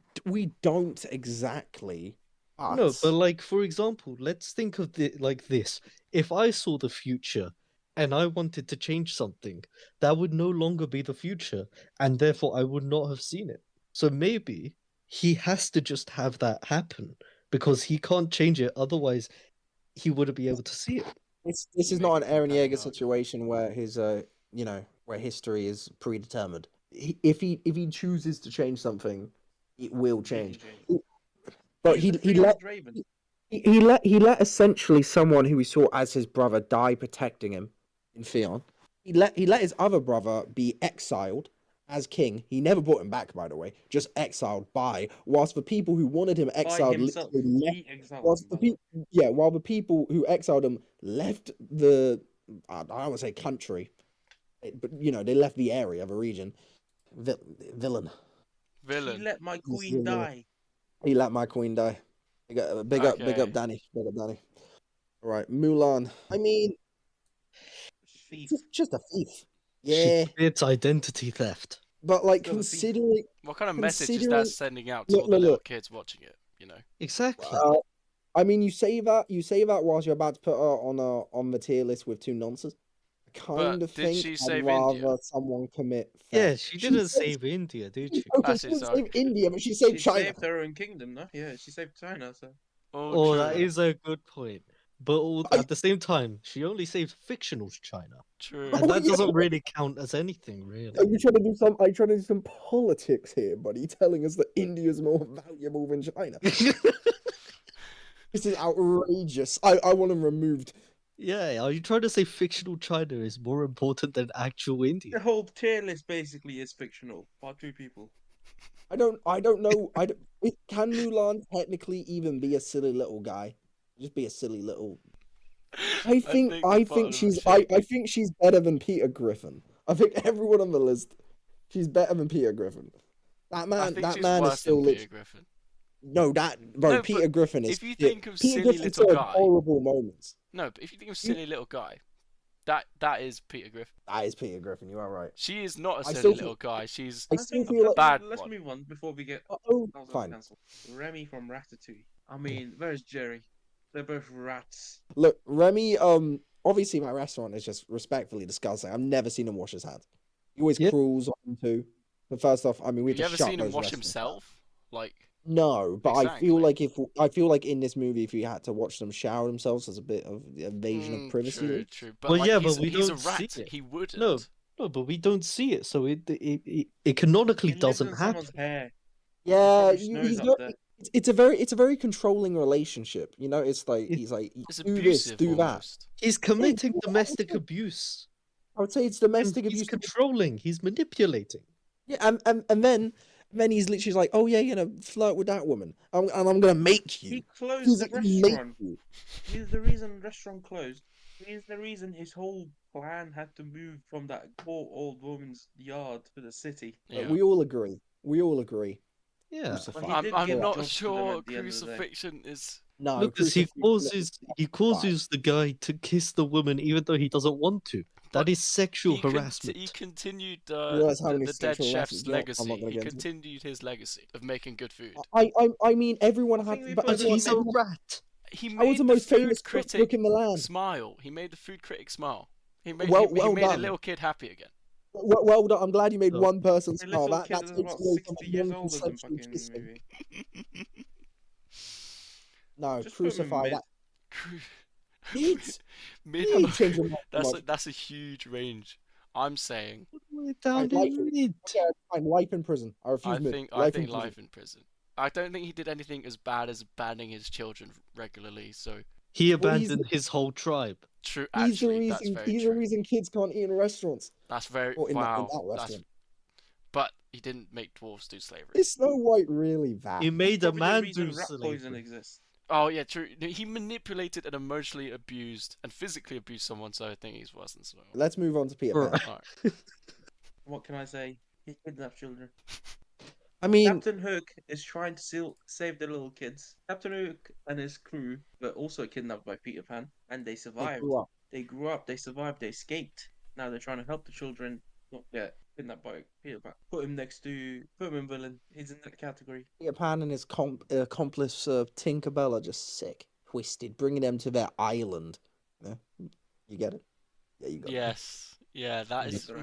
don't exactly. No, but like for example, let's think of it like this: if I saw the future and I wanted to change something, that would no longer be the future, and therefore I would not have seen it. So maybe he has to just have that happen because he can't change it, otherwise he wouldn't be able to see it. This is Make not a an Aaron compelling Yeager argument. situation where his where history is predetermined. If he chooses to change something, it will change. But he let Draven. he let essentially someone who he saw as his brother die protecting him in Theon. He let his other brother be exiled as king. He never brought him back, by the way, just exiled whilst the people who wanted him By exiled himself. literally left. He exiled Whilst him, while the people who exiled him left the I don't want to say country, but they left the area, the region. Villain. He Villain. let my He's queen the villain. die. He let my queen die. Big up, big Okay. up, Danny. Big up, Danny. All right, Mulan. I mean, Thief. just a thief. She Yeah, commits identity theft. but like Still a thief. considering, What kind of message is that Considering- sending out to Look, all the look, little look. kids watching it? You know. Exactly. I mean, you say that whilst you're about to put her on the tier list with two nonsense. I kind of did think she I'd save rather India? someone commit. Yeah, theft. she didn't saved- save India, did she? Okay, That's she his didn't save arc. India, but she saved She China. saved her own kingdom, no? Yeah, she saved China, so. Oh, true. that is a good point. But I- at the same time, she only saved fictional China, True. and Oh, that yeah. doesn't really count as anything, really. Are you trying to do some? Are you trying to do some politics here, buddy? Telling us that India's more valuable than China. This is outrageous. I want him removed. Yeah, are you trying to say fictional China is more important than actual The India? whole tier list basically is fictional by two people. I don't know. Can Mulan technically even be a silly little guy? Just be a silly little. I think she's better than Peter Griffin. I think everyone on the list, she's better than Peter Griffin. That I man, think that she's man is worse still than lit. Peter Griffin. No, bro, No, Peter but Griffin is. if you shit. think of Peter silly Griffin's little got guy- horrible moments. No, but if you think of silly little guy, that is Peter Griffin. That is Peter Griffin. You are right. She is not a I silly still little think- guy. She's I I still think feel like. bad let's one. move on before we get Oh, fine. fine. Cancelled. Remy from Ratatouille. I mean, where's Jerry? They're both rats. Look, Remy. Obviously, my restaurant is just respectfully disgusting. I've never seen him wash his hands. He always Yeah. cruels on him too. But first off, I mean, we Have you have ever to shut seen him those wash restaurants himself? Like, down. No, but I feel Exactly. like I feel like in this movie, if we had to watch them shower themselves, there's a bit of invasion of privacy. True, leak. true. But Well, like, yeah, he's, but we he's a don't see rat. it. He wouldn't. No, but we don't see it, so it canonically He lives doesn't in happen. someone's hair. Yeah, probably snows he's up very, there. it's a very controlling relationship. You know, it's like It- he's like It's do this, abusive do that. almost. He's committing domestic abuse. I would say it's And domestic he's abuse. controlling. He's manipulating. Yeah, and then he's literally like, oh yeah, you're gonna flirt with that woman, and I'm gonna make He you. closed the He make restaurant. you. He's the reason the restaurant closed. He's the reason his whole plan had to move from that poor old woman's yard to the city. Yeah. We all agree. We all agree. Yeah. Crucify. Well, he I'm, did I'm give not jobs to them sure at the end of the day. crucifixion is. No, Because he crucifixion- causes the guy to kiss the woman even though he doesn't want to. That is sexual harassment. He continued realise how many the dead sexual chef's harassment you have. I'm legacy. not gonna He get into it. continued his legacy of making good food. I mean, everyone I had. think we But both But Everyone he's a rat. He I was made the the most food famous cook critic in the land. smile. He made the food critic smile. He made, Well- he well made a done. little kid happy again. Well done. I'm glad you made So- one person The smile. little kid That's is about inspiration 60 from years one older than consensual fucking kissing. movie. No, Just put him in crucify mid. that. Mid. Mid. Mid, change your mind. That's a huge range. I'm saying We're down like in it. mid. Yeah, fine. Life in prison. I refuse I mid. think Life in life prison. in prison. I don't think he did anything as bad as banning his children regularly. So He Well, he's- abandoned his whole tribe. true. He's the Actually, that's reason. very He's true. the reason kids can't eat in restaurants. That's very Or in that wow. That's restaurant. but he didn't make dwarves do slavery. Is Snow White really that? He made a Probably the man reason do rat poison slavery. exists. Oh yeah, true. No, he manipulated and emotionally abused and physically abused someone, so I think he's worse than Snow. Let's move on to Peter Pan. Right. Alright. What can I say? He kidnapped children. I mean, Captain Hook is trying to save the little kids. Captain Hook and his crew were also kidnapped by Peter Pan, and they they survived. grew up. They grew up, they survived, they escaped. Now they're trying to help the children not get kidnapped by Peter Pan. Put him in villain. He's in that category. Peter Pan and his accomplice Tinkerbell are just sick, twisted, bringing them to their island. Yeah, you get it? Yeah, you got it. Yes. Yeah, that Yes, is sir.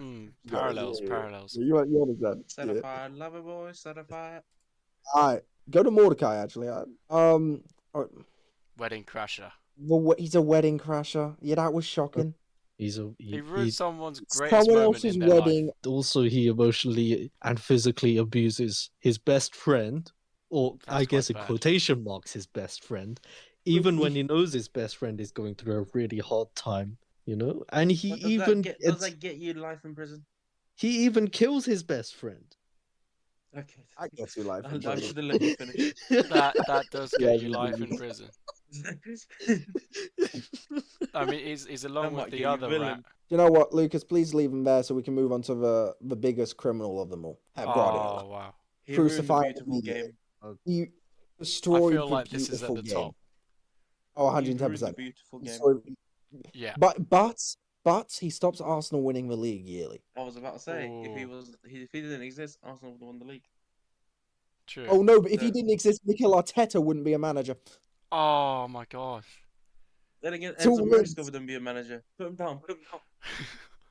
parallels. Yeah. Parallels. You understand? Yeah. Certified lover boy, certified. All right, go to Mordecai. Actually, Wedding crasher. he's a wedding crasher. Yeah, that was shocking. He ruined someone's greatest Someone moment else's in their life. wedding. Also, he emotionally and physically abuses his best friend, or I That's guess quite in bad. quotation marks, his best friend, even when he knows his best friend is going through a really hard time, you know? And he But does even does that get you life in prison? he even kills his best friend. Okay. I guess you life. in I prison. should have let you finish. That does Yeah, get you you life do. in prison. I mean, he's along That with might the get you other villain. rat. You know what, Lucas? Please leave him there so we can move on to the biggest criminal of them all, Pep Guardiola. Oh wow. He ruined the Crucify beautiful immediately. game. You, Destroyed feel the like this is at beautiful the game. top. Oh, He ruined the 110%. beautiful game. Destroyed- Yeah. But he stops Arsenal winning the league yearly. I was about to say, if Ooh. he didn't exist, Arsenal would have won the league. True. Oh no, but if he So- didn't exist, Mikel Arteta wouldn't be a manager. Oh my gosh. Then again, Two Enzo wins. Maresca wouldn't be a manager. Put him down. Put him down.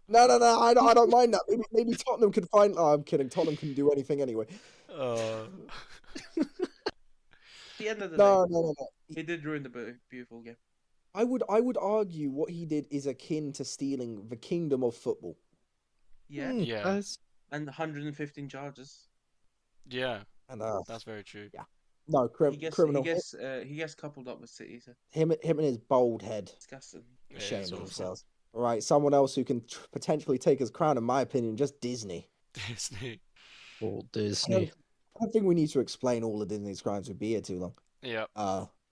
No, I don't mind that. Maybe Tottenham could find. Oh, I'm kidding. Tottenham can do anything anyway. At the end of the No, day, no. he did ruin the beautiful game. I would argue what he did is akin to stealing the kingdom of football. Yeah, Yeah. Guys, and 115 charges. Yeah, And that's very true. no, He gets criminal. he gets coupled up with City. So Him and his bald head. disgusting. Yeah, Ashamed it's of awful. themselves. All right, someone else who can potentially take his crown, in my opinion, just Disney. Disney. or I Disney. don't think we need to explain all of Disney's crimes. We'd be here too long. Yeah.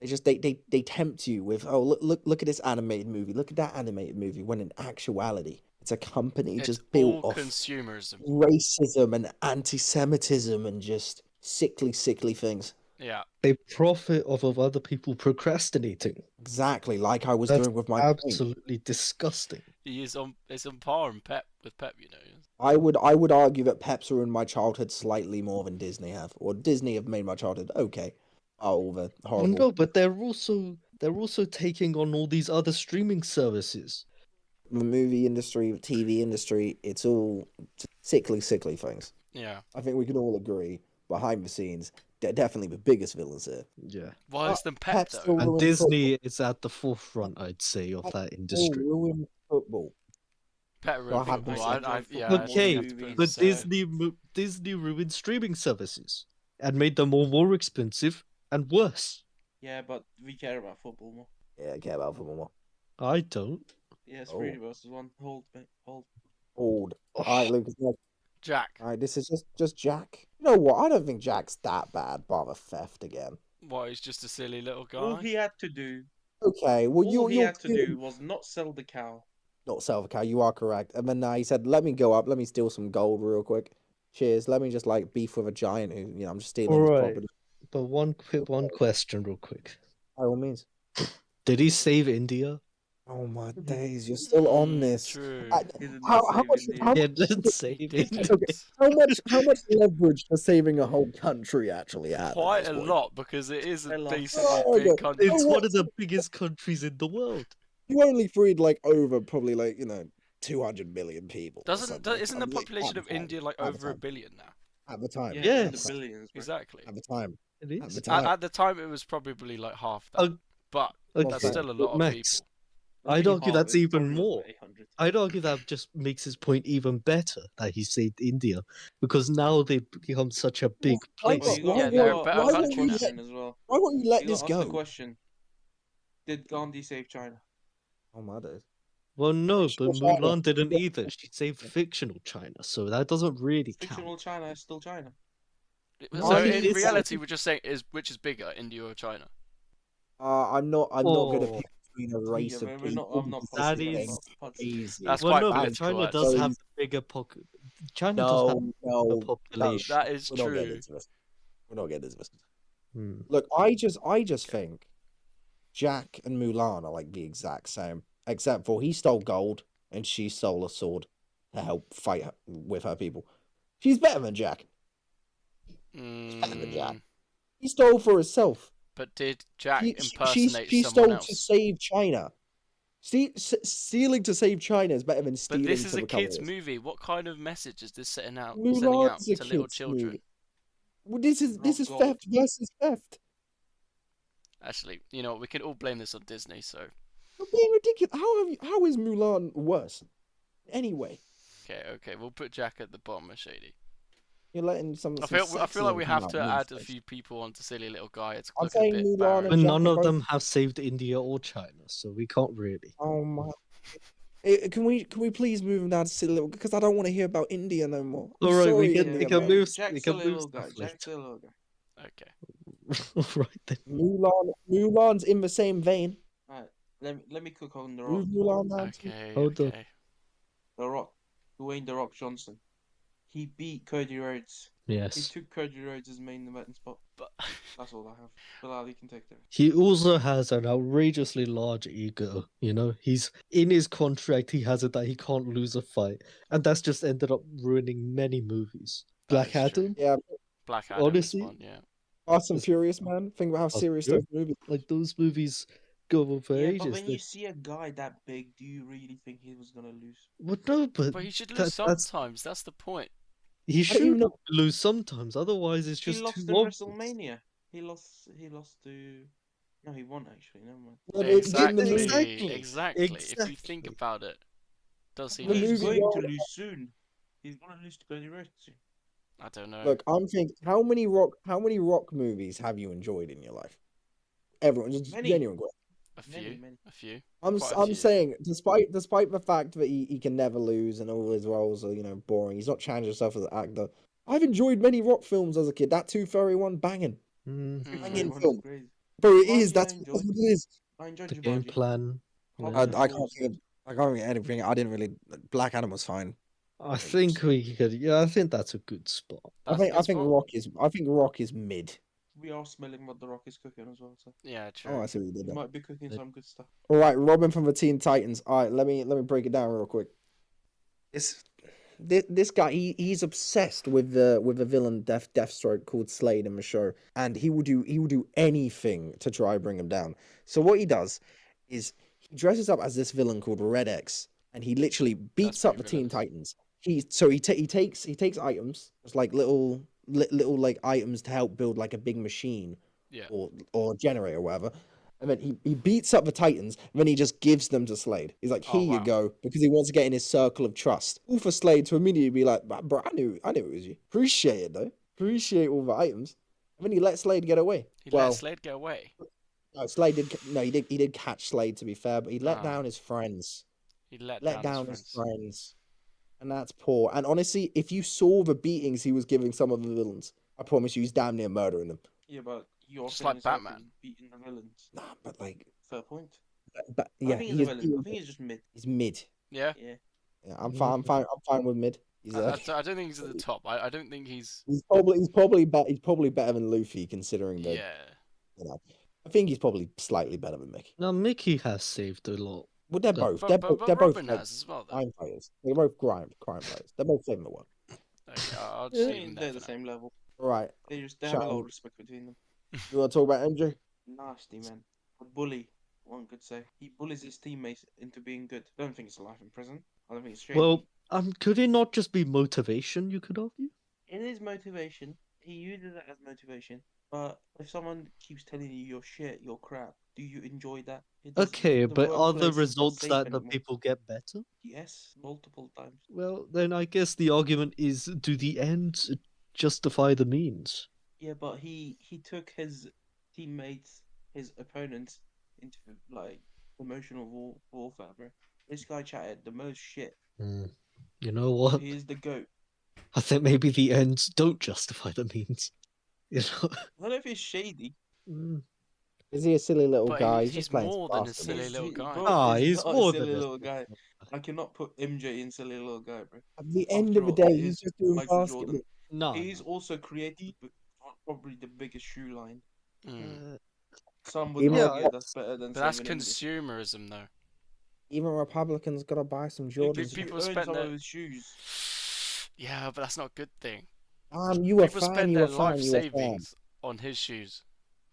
They tempt you with, oh, look at this animated movie, look at that animated movie, when in actuality it's a company It's just built all off consumerism. racism and anti-Semitism and just sickly things. Yeah. They profit off of other people procrastinating. Exactly like I was That's doing with my point. Absolutely disgusting. It's on par with Pep, you know. I would argue that Pep's ruined my childhood slightly more than Disney have, or Disney have made my childhood okay. Oh, the Oh, horrible. no, but they're also taking on all these other streaming services. The movie industry, TV industry, it's all sickly things. Yeah. I think we can all agree behind the scenes, they're definitely the biggest villains here. Yeah. Worse than Pep, Pep's though. still And ruined Disney is at the forefront, I'd say, of that industry. ruined football. Pep I ruined have football. to say- Yeah. Okay, I'd have to put him but second. Disney ruined streaming services and made them all more expensive and worse. Yeah, but we care about football more. Yeah, I care about football more. I don't. Yeah, it's Oh. 3 versus 1. Hold, mate. Hold. Old. All right, Lucas. Jack. All right, this is just Jack. You know what? I don't think Jack's that bad, bar the theft again. What, he's just a silly little guy? All he had to do, Okay, well, all he you're had to do was not sell the cow. not sell the cow. You are correct. And then he said, "Let me go up. Let me steal some gold real quick. Cheers. Let me just like beef with a giant who, I'm just stealing his Alright. property." But one question, real quick. By all means. Did he save India? Oh my days, you're still on this. True. He did How not save much? India. How He much? didn't save India. Okay, how much leverage for saving a whole country actually have? Quite a lot, because it is a A lot. decently Oh, big okay. country. It's Oh, one of the biggest countries in the world. You only freed like over probably like 200 million people. or Isn't something. the Like, population at of the time. India like At the over a time. billion now? At the time. Yeah, Yes. in the billions, bro. Exactly. At the time. It At is. the time. At the time, it was probably like half that. Uh, But Okay, that's still a lot of Max, people. I'd argue Half, that's it's even probably more. about 800. I'd argue that just makes his point even better that he saved India because now they've become such a big Why place. not? Yeah, they're a better why country won't now. you let, As well. why won't you let You this gotta ask the go? question: did Gandhi save China? Oh my days. Well, no, Sure, but China. Mulan didn't either. She saved fictional China, so that doesn't really count. Fictional China is still China. No, So it in is- reality, we're just saying which is bigger, India or China? I'm not gonna Oh. pick between a race Yeah, of but people. I'm not because That punching is it, I'm not punching. crazy. That's Well, quite no, but political, China does actually. have the bigger pocket. China does have No, the no, population. That is we're not getting true. into this. We're not getting into this. Hmm. Look, I just think Jack and Mulan are like the exact same, except for he stole gold and she stole a sword to help fight with her people. She's better than Jack. better than Jack. Mm, He stole for herself. but did Jack She impersonate she someone stole else? to save China. Stealing to save China is better than But stealing this to is a become kids' rich. movie. What kind of message is this sending out Mulan's a to little kid's children? movie. Well, this is Rob Gold. theft versus theft. Actually, you know, we can all blame this on Disney. So You're being ridiculous. How is Mulan worse? Anyway, okay, we'll put Jack at the bottom of Shady. you're letting some. I feel like we sexism have come to out, add a means few people onto silly little guy. It's I'm looking a saying bit Mulan barren. But and Jack none are of both- them have saved India or China, so we can't really. Oh my. Can we please move him down to silly little because I don't want to hear about India no more. I'm All right, we sorry, can India, can man. move. Jack's We a can little move guy. stuff Jack's a little guy. Okay. later. All right then. Mulan's in the same vein. Alright, let me cook on the Rock. Move Mulan down. too. Okay. Hold on. Okay. The Rock, Dwayne the Rock Johnson. He beat Cody Rhodes He Yes. took Cody Rhodes as main event spot. But That's all I have. Bilal, you can take that. He also has an outrageously large ego, you know? He's in his contract, he has it that he can't lose a fight. And that's just ended up ruining many movies. That Black is true. Adam, Yeah, Black Adam is honestly, one, yeah. Fast and It's- Furious, man. Think about how Fast and serious Furious? those movies. like those movies go on for Yeah, but ages. when you see a guy that big, do you really think he was gonna lose? Well, no, but But he should lose that's sometimes. That's the point. he I don't even should know. lose sometimes. Otherwise, it's He just lost too in obvious. WrestleMania. He lost. He lost to. No, he won actually. Never mind. Yeah, but in the Exactly. movie, Exactly. If you think Exactly. about it, does he The He's lose? movie- going to lose soon. He's gonna lose to Cody Rhodes soon. I don't know. look, I'm thinking, how many rock movies have you enjoyed in your life? Everyone, just Many. genuine. A few. Many. A few. I'm Quite a I'm few. saying, despite the fact that he can never lose and all his roles are boring, he's not challenged himself as an actor. I've enjoyed many rock films as a kid. That Tooth Fairy one, banging, Mm, Mm. banging Everyone's film, crazy. bro. It Jumanji is. I That's enjoyed. what it is. I enjoyed the game Jumanji. plan. Hobbs yeah. I and can't Shaw was think. good. I can't think of anything. I didn't really. Black Adam was fine. I think we could. Yeah, I think that's a good spot. That's a I good think spot. Rock is mid. We are smelling what the Rock is cooking as well. So Yeah, Oh, true. I see what you did he there. might be cooking some good stuff. All right, Robin from the Teen Titans. All right, let me break it down real quick. This guy, he's obsessed with the villain Deathstroke called Slade in the show, and he will do anything to try bring him down. So what he does is he dresses up as this villain called Red X, and he literally beats up the pretty Teen villainous. Titans. He takes items, just like little like items to help build like a big machine Yeah. or generator or whatever. And then he beats up the Titans, and then he just gives them to Slade. He's like, Oh, here you wow. go, because he wants to get in his circle of trust. All for Slade to immediately be like, bro, I knew it was you. Appreciate it, though. Appreciate all the items. And then he let Slade get away. He well, let Slade get away. no, Slade did. No, he did catch Slade, to be fair, but he let Ah. down his friends. He let Down his his friends. friends. And that's poor. And honestly, if you saw the beatings he was giving some of the villains, I promise you, he's damn near murdering them. Yeah, but you're Just like Batman. beating the villains. Nah, but like, Fair point. but I yeah, don't think he's a villain. I think he's he's just mid. mid. Yeah. Yeah. Yeah, I'm fine with mid. He's I don't think he's at the top. I don't think he's. he's probably better than Luffy, considering that. Yeah. You know, I think he's probably slightly better than Mickey. Now, Mickey has saved a lot. Well, they're But- both. But, They're but, both. but They're both Robin like, has as well, though. crime fighters. They're both crime fighters. They're both saving the world. Okay, I'll I just leave think him they're there the for now. same level. All right. They have a lot Shayan. of respect between them. You want to talk about MJ? Nasty man. A bully, one could say. He bullies his teammates into being good. I don't think it's a life in prison. I don't think it's straight. Well, could it not just be motivation? You could argue. It is motivation. He uses it as motivation. But if someone keeps telling you you're shit, you're crap, do you enjoy that? Okay, The but are the workplace is not results safe that the anymore. people get better? Yes, multiple times. Well, then I guess the argument is: do the ends justify the means? Yeah, but he took his teammates, his opponents, into like emotional warfare, bro. This guy chatted the most shit. You know what? He is the goat. I think maybe the ends don't justify the means. You know. I don't know if he's shady. Mm. Is he a silly little But guy? he's just playing more than a fast. silly little guy. Bro, Ah, he's not more a silly than a little guy. I cannot put MJ in silly little guy, bro. At the end of the After all, day, he he's is just doing Michael basketball. Jordan. No. He's also created probably the biggest shoe line. Mm. Some would Yeah, argue that's better than But that's saving MJ. consumerism, though. Even Republicans gotta buy some Yeah, 'cause Jordans. people you own spend some their- of his shoes. Yeah, but that's not a good thing. You a People fan. spend You their a fan. life You a fan. savings on his shoes.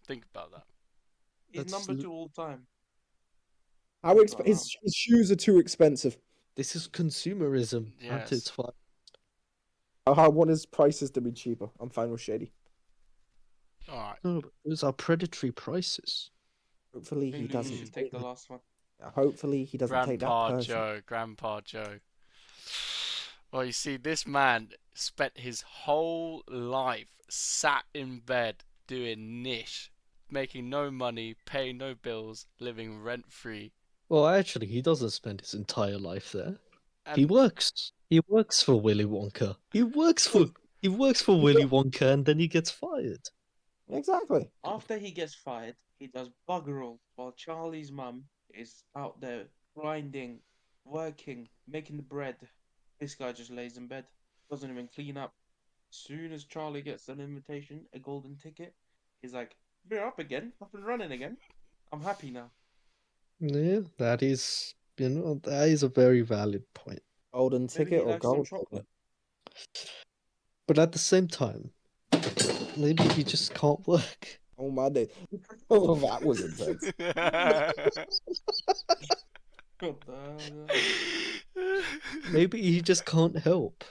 Think about that. He's That's number 2 all time. How That's not his shoes are too expensive. This is consumerism at Yes. its finest. I want his prices to be cheaper. I'm fine with shady. Alright. No, but those are predatory prices. Hopefully I he think Lucy doesn't. should take the last one. Hopefully he doesn't take that Grandpa person. Joe. Grandpa Joe. Well, you see, this man spent his whole life sat in bed doing niche, making no money, paying no bills, living rent free. Well, actually, he doesn't spend his entire life there. He And works. He works for Willy Wonka. He works for Willy Wonka, and then he gets fired. Exactly. After he gets fired, he does bugger all while Charlie's mum is out there grinding, working, making the bread. This guy just lays in bed, doesn't even clean up, soon as Charlie gets an invitation, a golden ticket, he's like, "We're up again, up and running again. I'm happy now." Yeah, that is, that is a very valid point. Golden Maybe ticket he or likes some gold chocolate. ticket? But at the same time, maybe he just can't work. Oh my day. Oh, that was intense. What the hell? Yeah. Maybe he just can't help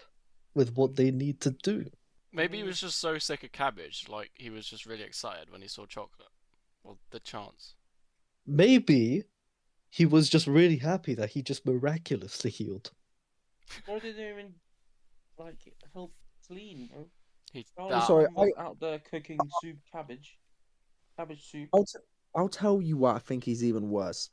with what they need to do. Maybe he was just so sick of cabbage, like he was just really excited when he saw chocolate. Well, the chance. Maybe he was just really happy that he just miraculously healed. Why did they even like help clean, bro? He Charlie that, sorry, was out there cooking cabbage soup. I'll tell you what I think is even worse.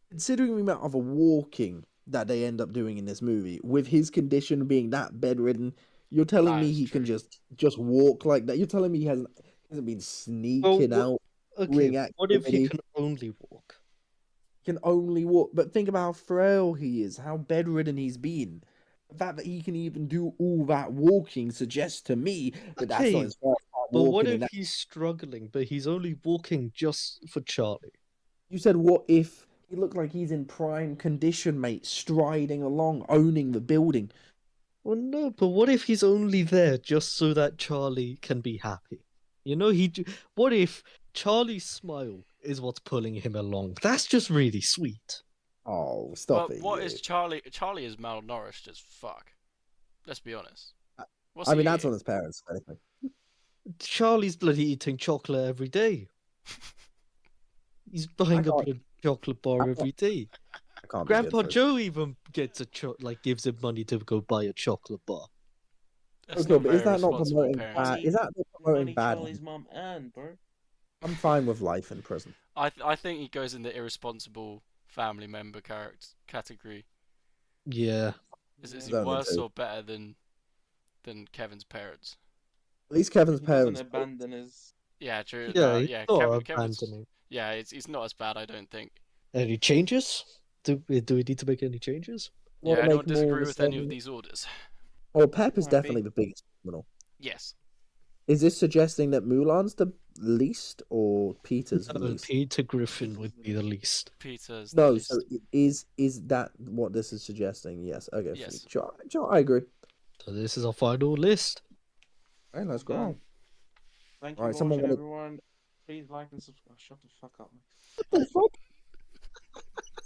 Considering the amount of walking that they end up doing in this movie, with his condition being that bedridden, you're telling That me is he can true. just walk like that? You're telling me he hasn't been sneaking out, Okay, doing what if he activity? can only walk? Can only walk, but think about how frail he is, how bedridden he's been. The fact that he can even do all that walking suggests to me that that's not Okay, his first time but what walking. if he's struggling, but he's only walking just for Charlie? You said, what if he looked like he's in prime condition, mate, striding along, owning the building? Well, no, but what if he's only there just so that Charlie can be happy? What if Charlie's smile is what's pulling him along? That's just really sweet. Oh, stop but it! what you. is Charlie? Charlie is malnourished as fuck. Let's be honest. What's I he mean, that's on eating? his parents. Anyway. Charlie's bloody eating chocolate every day. He's I buying a can't. bloody chocolate bar every day. I can't be good Grandpa for it. Joe even gets gives him money to go buy a chocolate bar. That's Okay, not but is very that not responsible promoting parenting. bad? Is that not promoting Money bad? Charlie's mum earned, bro. I'm fine with life in prison. I think he goes in the irresponsible family member category. Yeah. Is he Don't think worse so. or better than Kevin's parents? At least Kevin's He doesn't parents. abandon his. Yeah, true. Yeah, No, he's yeah, not Kevin's. abandoning. Yeah, he's not as bad, I don't think. Any changes? Do we need to make any changes? Want Yeah, to I make don't more disagree the with any of same- these orders. Well, Pep is Happy. definitely the biggest criminal. Yes. Is this suggesting that Mulan's the least or Peter's the least? Peter Griffin would be the least. Peter's the No, least. so is that what this is suggesting? Yes. Okay. Yes. Sure, I agree. So this is our final list. All right, let's go. Done. Thank you Alright, for someone watching, wanna- everyone. Please like and subscribe. Shut the fuck up, man. What the fuck?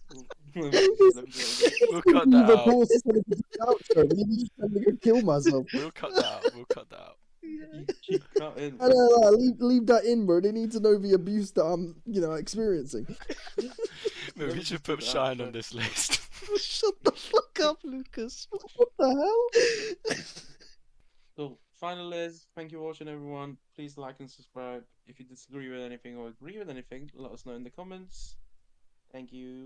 Let me do it We'll cut that out. I'm just trying to go kill myself. We'll cut that out. We'll cut that out. again. Keep cutting. Leave that in, bro. They need to know the abuse that I'm, experiencing. Maybe we should put Shayan on this list. Shut the fuck up, Lucas. What the hell? So, final is, thank you for watching, everyone. Please like and subscribe. If you disagree with anything or agree with anything, let us know in the comments. Thank you.